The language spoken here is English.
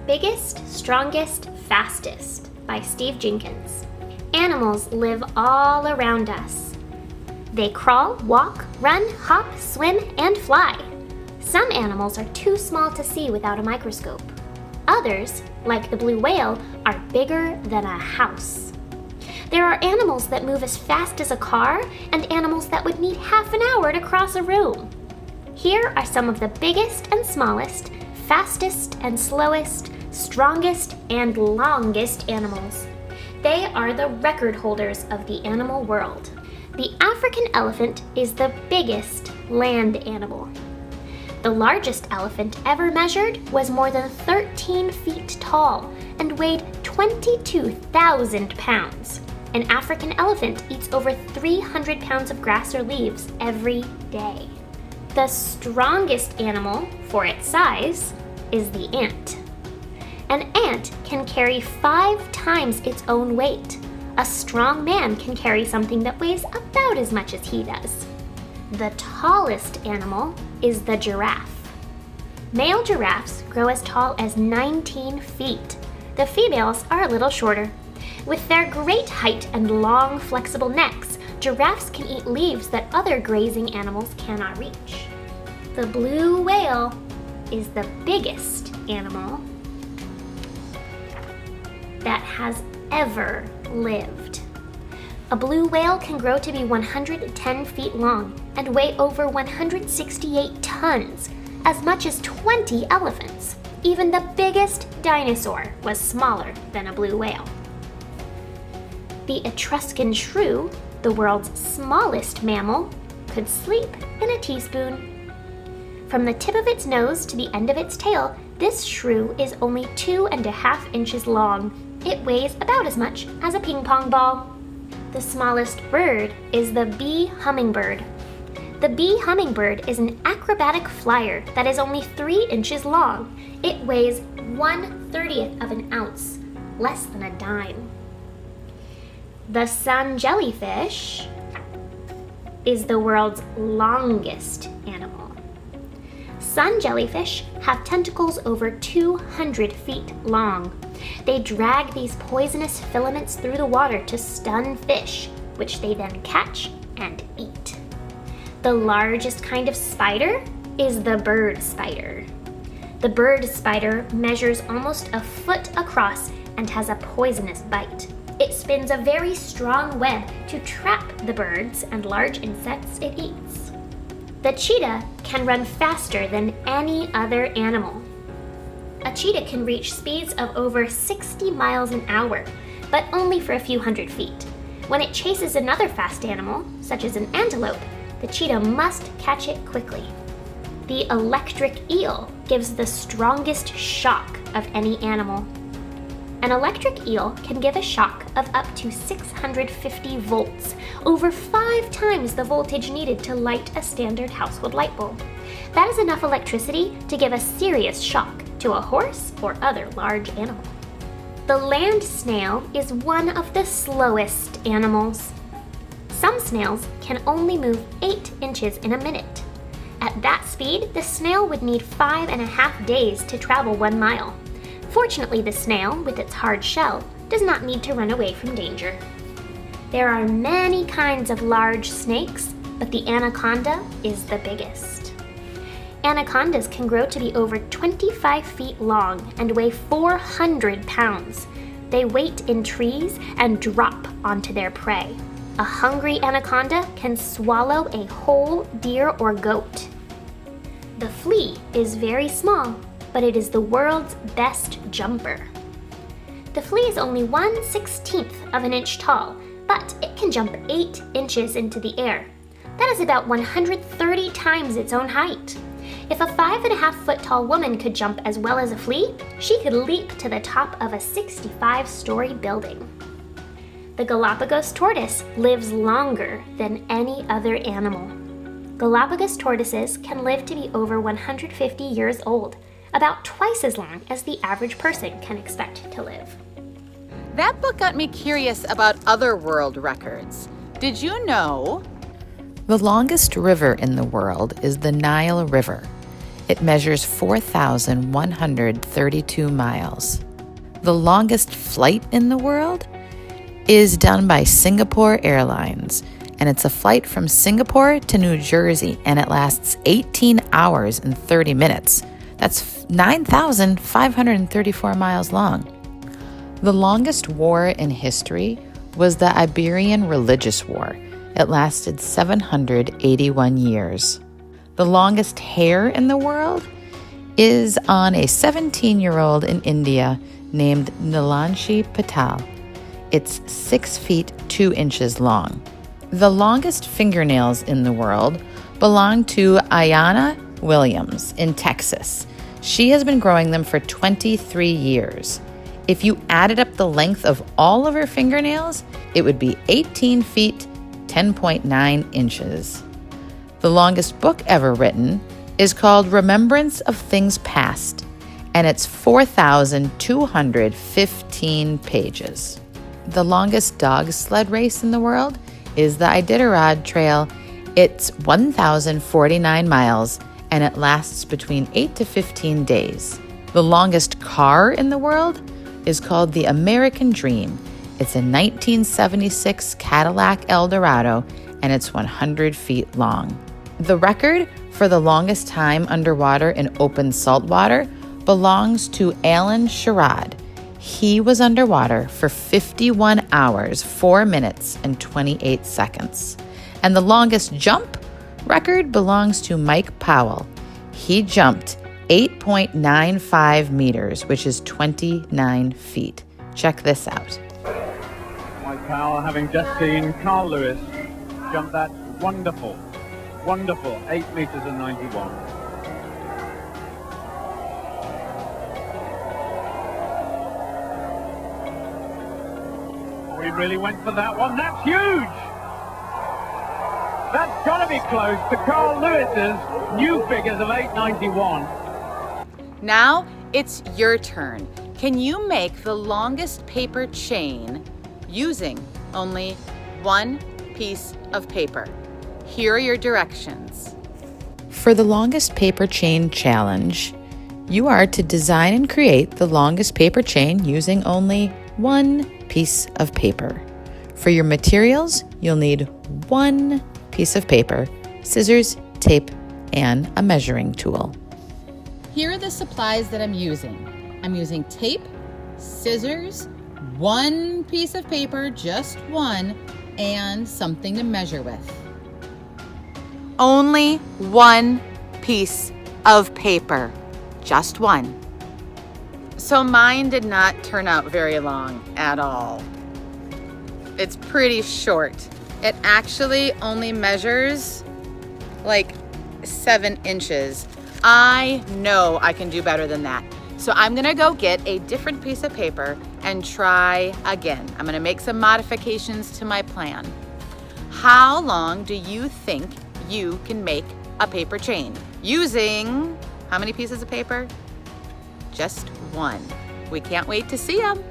Biggest, Strongest, Fastest by Steve Jenkins. Animals live all around us. They crawl, walk, run, hop, swim, and fly. Some animals are too small to see without a microscope. Others, like the blue whale, are bigger than a house. There are animals that move as fast as a car and animals that would need half an hour to cross a room. Here are some of the biggest and smallest, fastest and slowest, strongest and longest animals. They are the record holders of the animal world. The African elephant is the biggest land animal. The largest elephant ever measured was more than 13 feet tall and weighed 22,000 pounds. An African elephant eats over 300 pounds of grass or leaves every day. The strongest animal, for its size, is the ant. An ant can carry 5 times its own weight. A strong man can carry something that weighs about as much as he does. The tallest animal is the giraffe. Male giraffes grow as tall as 19 feet. The females are a little shorter. With their great height and long, flexible necks, giraffes can eat leaves that other grazing animals cannot reach. The blue whale is the biggest animal that has ever lived. A blue whale can grow to be 110 feet long and weigh over 168 tons, as much as 20 elephants. Even the biggest dinosaur was smaller than a blue whale. The Etruscan shrew, the world's smallest mammal, could sleep in a teaspoon. From the tip of its nose to the end of its tail, this shrew is only 2.5 inches long. It weighs about as much as a ping pong ball. The smallest bird is the bee hummingbird. The bee hummingbird is an acrobatic flyer that is only 3 inches long. It weighs 1/30th of an ounce, less than a dime. The sun jellyfish is the world's longest animal. Sun jellyfish have tentacles over 200 feet long. They drag these poisonous filaments through the water to stun fish, which they then catch and eat. The largest kind of spider is the bird spider. The bird spider measures almost a foot across and has a poisonous bite. It spins a very strong web to trap the birds and large insects it eats. The cheetah can run faster than any other animal. A cheetah can reach speeds of over 60 miles an hour, but only for a few hundred feet. When it chases another fast animal, such as an antelope, the cheetah must catch it quickly. The electric eel gives the strongest shock of any animal. An electric eel can give a shock of up to 650 volts, over 5 times the voltage needed to light a standard household light bulb. That is enough electricity to give a serious shock to a horse or other large animal. The land snail is one of the slowest animals. Some snails can only move 8 inches in a minute. At that speed, the snail would need 5.5 days to travel 1 mile. Fortunately, the snail, with its hard shell, does not need to run away from danger. There are many kinds of large snakes, but the anaconda is the biggest. Anacondas can grow to be over 25 feet long and weigh 400 pounds. They wait in trees and drop onto their prey. A hungry anaconda can swallow a whole deer or goat. The flea is very small, but it is the world's best jumper. The flea is only 1/16th of an inch tall, but it can jump 8 inches into the air. That is about 130 times its own height. If a 5.5-foot tall woman could jump as well as a flea, she could leap to the top of a 65-story building. The Galapagos tortoise lives longer than any other animal. Galapagos tortoises can live to be over 150 years old, about twice as long as the average person can expect to live. That book got me curious about other world records. Did you know? The longest river in the world is the Nile River. It measures 4,132 miles. The longest flight in the world is done by Singapore Airlines, and it's a flight from Singapore to New Jersey, and it lasts 18 hours and 30 minutes. That's 9,534 miles long. The longest war in history was the Iberian Religious War. It lasted 781 years. The longest hair in the world is on a 17-year-old in India named Nilanshi Patel. It's 6 feet 2 inches long. The longest fingernails in the world belong to Ayanna Williams in Texas. She has been growing them for 23 years. If you added up the length of all of her fingernails, it would be 18 feet, 10.9 inches. The longest book ever written is called Remembrance of Things Past, and it's 4,215 pages. The longest dog sled race in the world is the Iditarod Trail. It's 1,049 miles, and it lasts between 8 to 15 days. The longest car in the world is called the American Dream. It's a 1976 Cadillac Eldorado, and it's 100 feet long. The record for the longest time underwater in open salt water belongs to Alan Sherrod. He was underwater for 51 hours, 4 minutes, and 28 seconds. And the longest jump record belongs to Mike Powell. He jumped 8.95 meters, which is 29 feet. Check this out. Mike Powell, having just seen Carl Lewis jump that wonderful 8 meters and 91. Oh, he really went for that one. That's huge! That's got to be close to Carl Lewis's new figures of 891. Now it's your turn. Can you make the longest paper chain using only one piece of paper? Here are your directions. For the longest paper chain challenge, you are to design and create the longest paper chain using only one piece of paper. For your materials, you'll need one piece of paper, scissors, tape, and a measuring tool. Here are the supplies that I'm using. I'm using tape, scissors, one piece of paper, just one, and something to measure with. Only one piece of paper, just one. So mine did not turn out very long at all. It's pretty short. It actually only measures like 7 inches. I know I can do better than that. So I'm gonna go get a different piece of paper and try again. I'm gonna make some modifications to my plan. How long do you think you can make a paper chain? Using how many pieces of paper? Just one. We can't wait to see them.